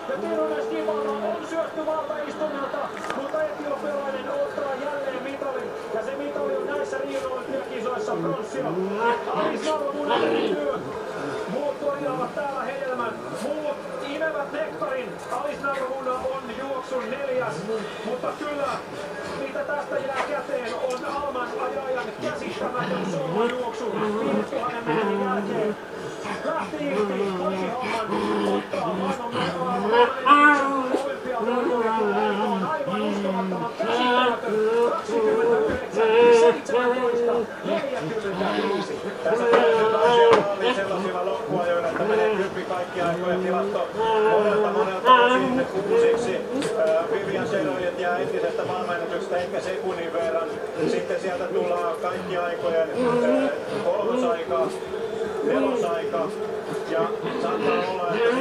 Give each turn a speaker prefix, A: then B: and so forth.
A: Ja Tironen Skiballa on syötty valtaistunnelta, mutta etiopialainen ottaa jälleen mitalin. Ja se mitali on näissä Rio-olympiakisoissa pronssia. Alis Narvamun työ. Muut korjaavat täällä hedelmän. Muut imevät nektarin. Alis Narvamun on juoksun 4. Mutta kyllä, mitä tästä jää käteen, on Alman ajajan käsittämätön solojuoksu 5000 metrin jälkeen. Lähti irti, hoiti homman, ottaa maailman olympiavoittoon. On aivan uskomattoman käsittämätön. 29, 17, 45. Tässä täytyy taas sellaisilla loppuajoilla, että menee kyppi kaikki aikojen tilasto monelta osin uusiksi. Vivian Cheroyet jää entisestä maailmanennätyksestä ehkä sekunnin verran. Sitten sieltä tullaan kaikki aikojen kolmosaika, nelosaika ja saattaa olla, että